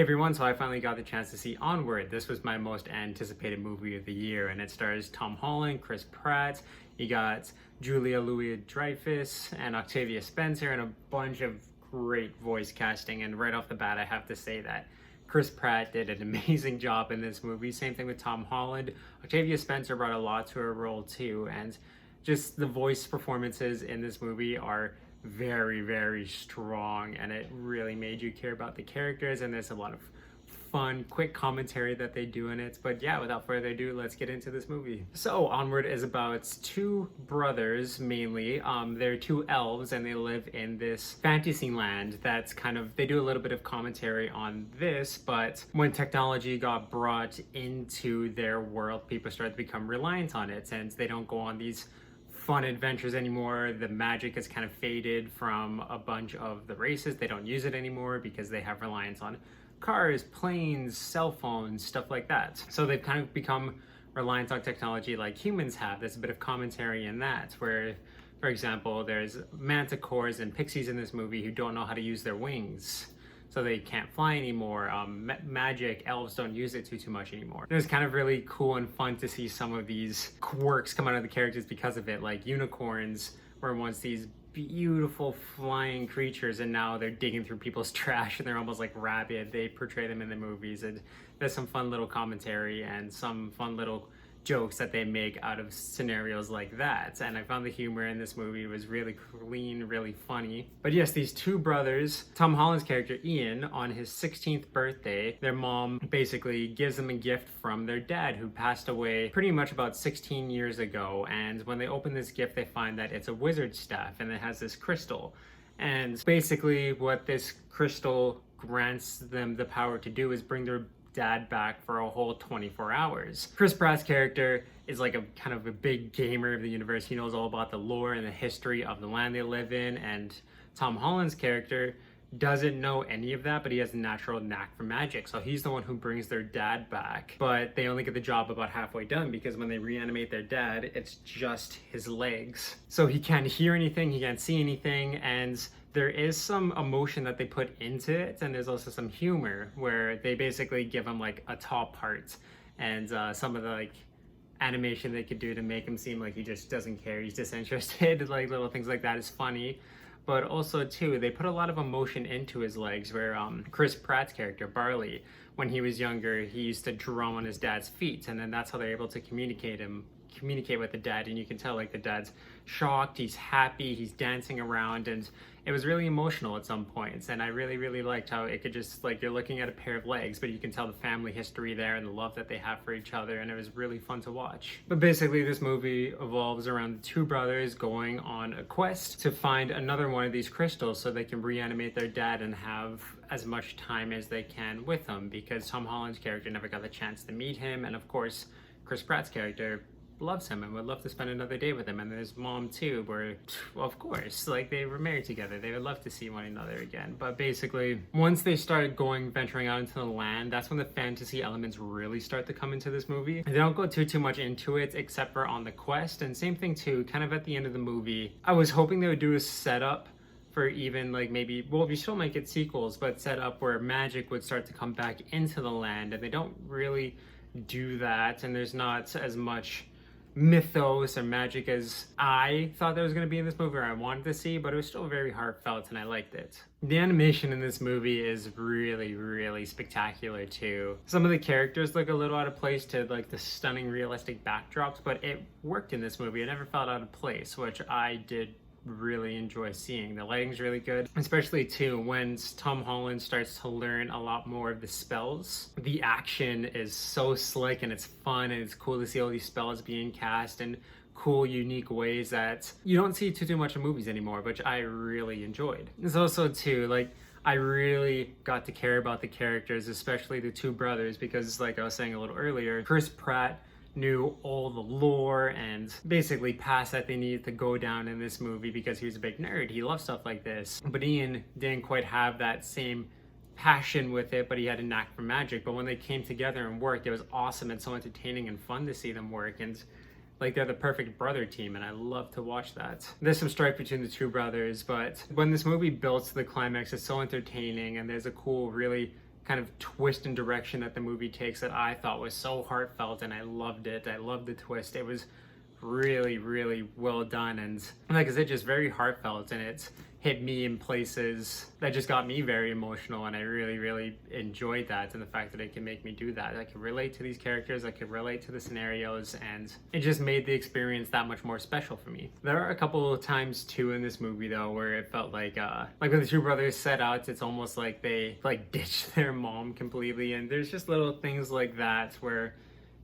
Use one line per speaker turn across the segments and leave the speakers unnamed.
everyone, so I finally got the chance to see Onward. This was my most anticipated movie of the year, and it stars Tom Holland, Chris Pratt, you got Julia Louis-Dreyfus, and Octavia Spencer, and a bunch of great voice casting. And right off the bat, I have to say that Chris Pratt did an amazing job in this movie. Same thing with Tom Holland. Octavia Spencer brought a lot to her role too, and just the voice performances in this movie are very, very strong, and it really made you care about the characters, and there's a lot of fun, quick commentary that they do in it. But yeah, without further ado, let's get into this movie. So Onward is about two brothers, mainly. They're two elves, and they live in this fantasy land that's they do a little bit of commentary on this, but when technology got brought into their world, people started to become reliant on it, and they don't go on these fun adventures anymore. The magic has kind of faded from a bunch of the races. They don't use it anymore because they have reliance on cars, planes, cell phones, stuff like that. So they've kind of become reliant on technology like humans have. There's a bit of commentary in that, where, for example, there's manticores and pixies in this movie who don't know how to use their wings, so they can't fly anymore. Magic, elves don't use it too much anymore. It was kind of really cool and fun to see some of these quirks come out of the characters because of it. Like unicorns were once these beautiful flying creatures, and now they're digging through people's trash, and they're almost like rabid. They portray them in the movies, and there's some fun little commentary and some fun little jokes that they make out of scenarios like that. And I found the humor in this movie was really clean, really funny. But yes, these two brothers, Tom Holland's character Ian, on his 16th birthday, their mom basically gives them a gift from their dad, who passed away pretty much about 16 years ago. And when they open this gift, they find that it's a wizard's staff, and it has this crystal. And basically what this crystal grants them the power to do is bring their dad back for a whole 24 hours. Chris Pratt's character is like a kind of a big gamer of the universe. He knows all about the lore and the history of the land they live in, and Tom Holland's character doesn't know any of that, but he has a natural knack for magic. So he's the one who brings their dad back, but they only get the job about halfway done, because when they reanimate their dad, it's just his legs. So he can't hear anything, he can't see anything, and there is some emotion that they put into it, and there's also some humor where they basically give him like a top part, and some of the like animation they could do to make him seem like he just doesn't care, he's disinterested, like little things like that is funny. But also too, they put a lot of emotion into his legs, where Chris Pratt's character, Barley, when he was younger, he used to drum on his dad's feet, and then that's how they're able to communicate with the dad. And you can tell like the dad's shocked, he's happy, he's dancing around, and it was really emotional at some points. And I really liked how it could just, like, you're looking at a pair of legs, but you can tell the family history there and the love that they have for each other, and it was really fun to watch. But basically this movie evolves around the two brothers going on a quest to find another one of these crystals so they can reanimate their dad and have as much time as they can with him, because Tom Holland's character never got the chance to meet him, and of course Chris Pratt's character loves him and would love to spend another day with him. And his mom too, where of course, like, they were married together, they would love to see one another again. But basically once they started venturing out into the land, that's when the fantasy elements really start to come into this movie. They don't go too much into it except for on the quest. And same thing too, kind of at the end of the movie, I was hoping they would do a setup for even like maybe, well, we still might get sequels, but set up where magic would start to come back into the land, and they don't really do that, and there's not as much mythos or magic as I thought there was going to be in this movie, or I wanted to see, but it was still very heartfelt and I liked it. The animation in this movie is really spectacular too. Some of the characters look a little out of place to like the stunning realistic backdrops, but it worked in this movie. It never felt out of place, which I did really enjoy seeing. The lighting's really good, especially too when Tom Holland starts to learn a lot more of the spells. The action is so slick and it's fun, and it's cool to see all these spells being cast in cool, unique ways that you don't see too much in movies anymore, which I really enjoyed. It's also too, like, I really got to care about the characters, especially the two brothers, because like I was saying a little earlier, Chris Pratt knew all the lore and basically paths that they needed to go down in this movie because he was a big nerd. He loved stuff like this. But Ian didn't quite have that same passion with it, but he had a knack for magic. But when they came together and worked, it was awesome and so entertaining and fun to see them work. And like, they're the perfect brother team, and I love to watch that. There's some strife between the two brothers, but when this movie builds to the climax, it's so entertaining, and there's a cool, really kind of twist and direction that the movie takes that I thought was so heartfelt, and I loved it. I loved the twist. It was really, really well done, and like I said, just very heartfelt, and it's hit me in places that just got me very emotional, and I really, really enjoyed that, and the fact that it can make me do that. I could relate to these characters, I could relate to the scenarios, and it just made the experience that much more special for me. There are a couple of times too in this movie though where it felt like when the two brothers set out, it's almost like they like ditched their mom completely, and there's just little things like that where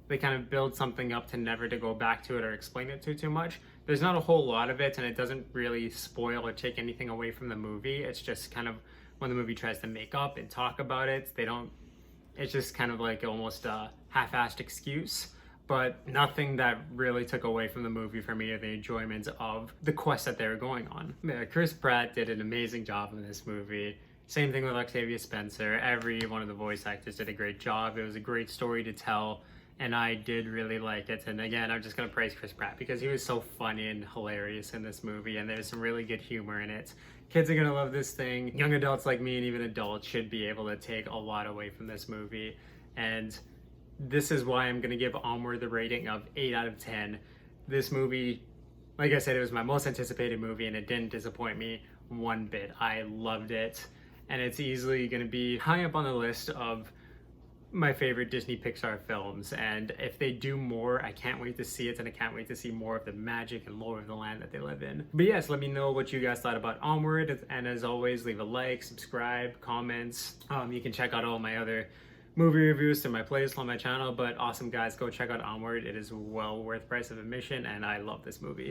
they kind of build something up to never to go back to it or explain it too much. There's not a whole lot of it, and it doesn't really spoil or take anything away from the movie. It's just kind of when the movie tries to make up and talk about it, it's just kind of like almost a half-assed excuse, but nothing that really took away from the movie for me or the enjoyment of the quest that they were going on. Yeah, Chris Pratt did an amazing job in this movie. Same thing with Octavia Spencer. Every one of the voice actors did a great job. It was a great story to tell, and I did really like it. And again, I'm just gonna praise Chris Pratt because he was so funny and hilarious in this movie, and there's some really good humor in it. Kids are gonna love this thing. Young adults like me and even adults should be able to take a lot away from this movie. And this is why I'm gonna give Onward the rating of 8 out of 10. This movie, like I said, it was my most anticipated movie, and it didn't disappoint me one bit. I loved it, and it's easily gonna be high up on the list of my favorite Disney Pixar films, and if they do more, I can't wait to see it, and I can't wait to see more of the magic and lore of the land that they live in. But yes, let me know what you guys thought about Onward, and as always, leave a like, subscribe, comments. You can check out all my other movie reviews through my playlist on my channel, but awesome guys, go check out Onward. It is well worth price of admission, and I love this movie.